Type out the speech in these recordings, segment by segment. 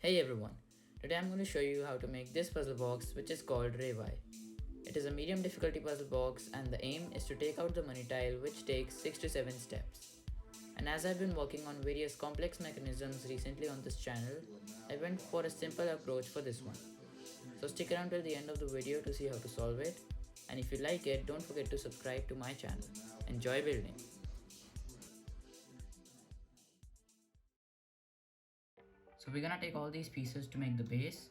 Hey everyone, today I'm going to show you how to make this puzzle box which is called Raiwhi. It is a medium difficulty puzzle box and the aim is to take out the money tile which takes 6 to 7 steps. And as I've been working on various complex mechanisms recently on this channel, I went for a simple approach for this one. So stick around till the end of the video to see how to solve it, and if you like it, don't forget to subscribe to my channel. Enjoy building! So we're gonna take all these pieces to make the base.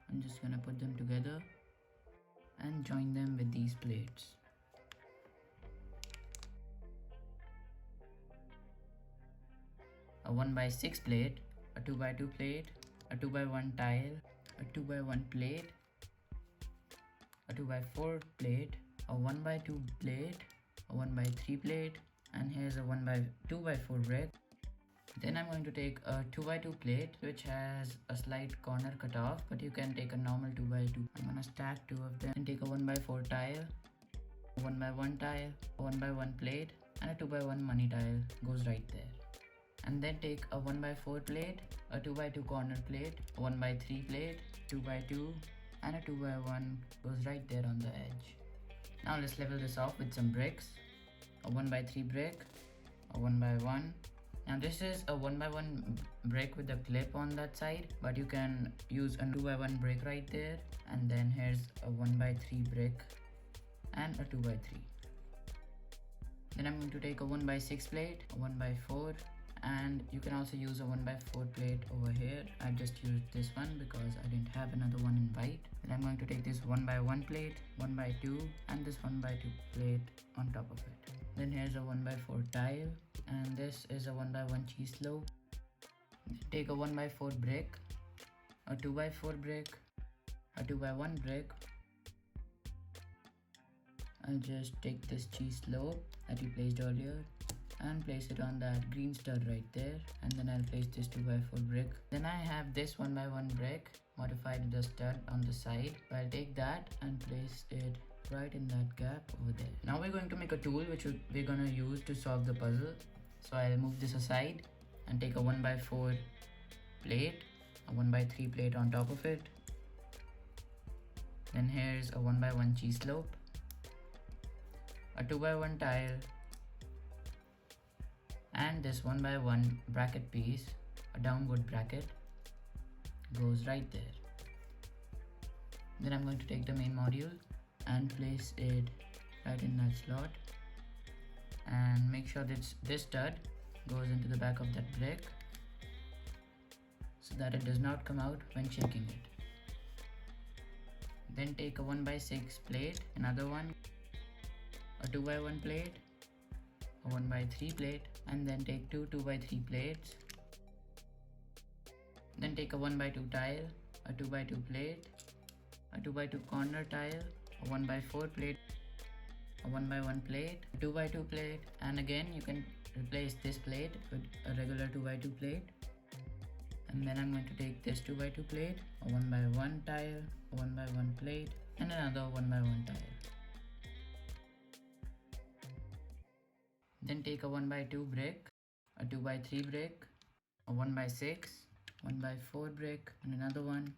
I'm just gonna put them together and join them with these plates. A 1x6 plate, a 2x2 plate, a 2x1 tile, a 2x1 plate, a 2x4 plate, a 1x2 plate, a 1x3 plate, and here's a 2x4 brick. Then I'm going to take a 2x2 plate which has a slight corner cut off, but you can take a normal 2x2. I'm gonna stack two of them and take a 1x4 tile, a 1x1 tile, a 1x1 plate, and a 2x1 money tile goes right there. And then take a 1x4 plate, a 2x2 corner plate, a 1x3 plate, 2x2, and a 2x1 goes right there on the edge. Now let's level this off with some bricks. A 1x3 brick, a 1x1. Now this is a 1x1 brick with a clip on that side, but you can use a 2x1 brick right there. And then here's a 1x3 brick and a 2x3. Then I'm going to take a 1x6 plate, a 1x4, and you can also use a 1x4 plate over here. I just used this one because I didn't have another one in white. Then I'm going to take this 1x1 plate, 1x2, and this 1x2 plate on top of it. Then here's a 1x4 tile, and this is a 1x1 cheese slope. Take a 1x4 brick, a 2x4 brick, a 2x1 brick. I'll just take this cheese slope that we placed earlier and place it on that green stud right there, and then I'll place this 2x4 brick. Then I have this 1x1 brick modified with the stud on the side. I'll take that and place it right in that gap over there. Now we're going to make a tool which we're gonna use to solve the puzzle. So I'll move this aside and take a 1x4 plate, a 1x3 plate on top of it. Then here's a 1x1 cheese slope, a 2x1 tile, and this 1x1 bracket piece, a downward bracket, goes right there. Then I'm going to take the main module and place it right in that slot, and make sure that this stud goes into the back of that brick so that it does not come out when shaking it. Then take a 1x6 plate, another one, a 2x1 plate, a 1x3 plate, and then take two 2x3 plates. Then take a 1x2 tile, a 2x2 plate, a 2x2 corner tile, a 1x4 plate, a 1x1 plate, a 2x2 plate, and again you can replace this plate with a regular 2x2 plate. And then I'm going to take this 2x2 plate, a 1x1 tile, a 1x1 plate, and another 1x1 tile. Then take a 1x2 brick, a 2x3 brick, a 1x6, 1x4 brick, and another one.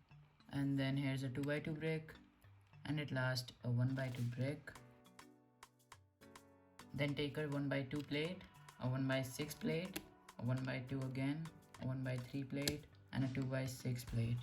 And then here's a 2x2 brick, and at last a 1x2 brick. Then take a 1x2 plate, a 1x6 plate, a 1x2 again, a 1x3 plate, and a 2x6 plate.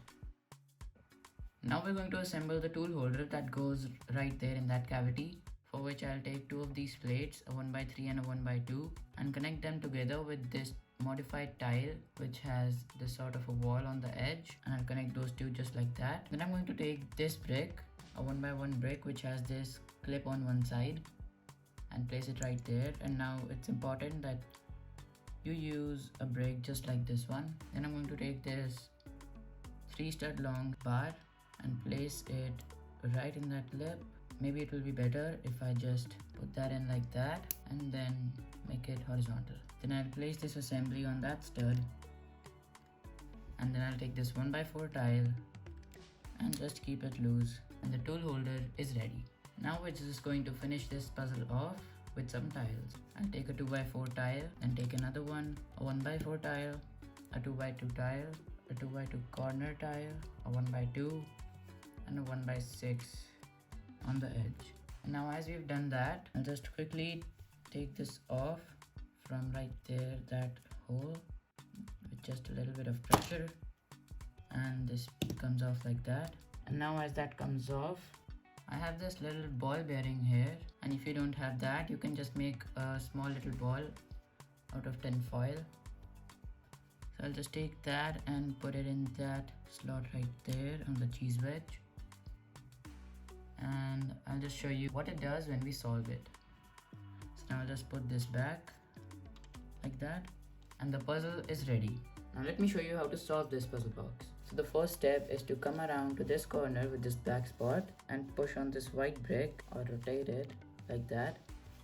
Now we're going to assemble the tool holder that goes right there in that cavity, for which I'll take two of these plates, a 1x3 and a 1x2, and connect them together with this modified tile which has this sort of a wall on the edge, and I'll connect those two just like that. Then I'm going to take this brick, a 1x1 brick which has this clip on one side, and place it right there. And now it's important that you use a brick just like this one. Then I'm going to take this 3 stud long bar and place it right in that lip. Maybe it will be better if I just put that in like that and then make it horizontal. Then I'll place this assembly on that stud, and then I'll take this 1x4 tile and just keep it loose, and the tool holder is ready. Now we're just going to finish this puzzle off with some tiles. I'll take a 2x4 tile and take another one, a 1x4 tile, a 2x2 tile, a 2x2 corner tile, a 1x2, and a 1x6 on the edge. And now as we've done that, I'll just quickly take this off from right there, that hole, with just a little bit of pressure, and this comes off like that. And now as that comes off, I have this little ball bearing here, and if you don't have that, you can just make a small little ball out of tin foil. So I'll just take that and put it in that slot right there on the cheese wedge, and I'll just show you what it does when we solve it. So now I'll just put this back like that, and the puzzle is ready. Now let me show you how to solve this puzzle box. So the first step is to come around to this corner with this black spot and push on this white brick, or rotate it like that,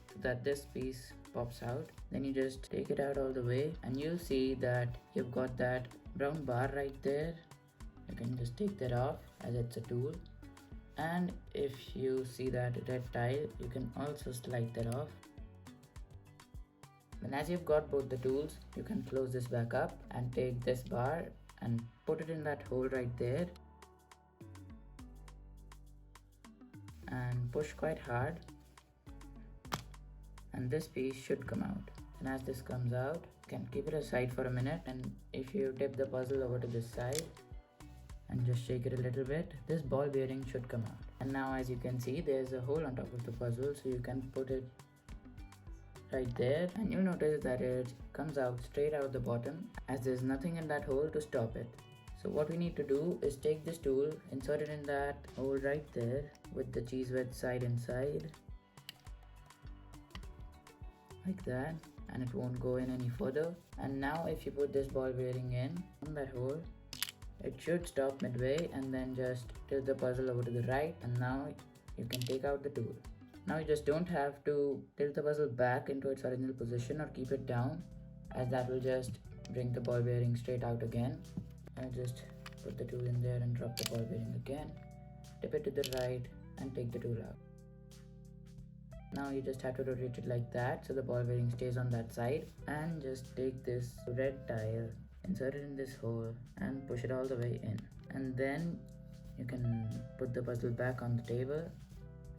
so that this piece pops out. Then you just take it out all the way, and you'll see that you've got that brown bar right there. You can just take that off as it's a tool. And if you see that red tile, you can also slide that off. Then as you've got both the tools, you can close this back up and take this bar and put it in that hole right there, and push quite hard, and this piece should come out. And as this comes out, you can keep it aside for a minute, and if you tip the puzzle over to this side and just shake it a little bit, this ball bearing should come out. And now as you can see, there's a hole on top of the puzzle, so you can put it right there, and you'll notice that it comes out straight out the bottom, as there's nothing in that hole to stop it. So what we need to do is take this tool, insert it in that hole right there with the cheese wedge side inside like that, and it won't go in any further. And now if you put this ball bearing in on that hole, it should stop midway, and then just tilt the puzzle over to the right, and now you can take out the tool. Now you just don't have to tilt the puzzle back into its original position or keep it down, as that will just bring the ball bearing straight out again. And just put the tool in there and drop the ball bearing again, tip it to the right and take the tool out. Now you just have to rotate it like that so the ball bearing stays on that side, and just take this red tile, insert it in this hole and push it all the way in, and then you can put the puzzle back on the table,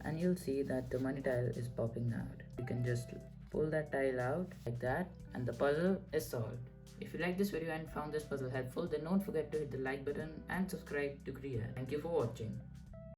and you'll see that the money tile is popping out. You can just pull that tile out like that, and the puzzle is solved. If you liked this video and found this puzzle helpful, then don't forget to hit the like button and subscribe to Cread. Thank you for watching.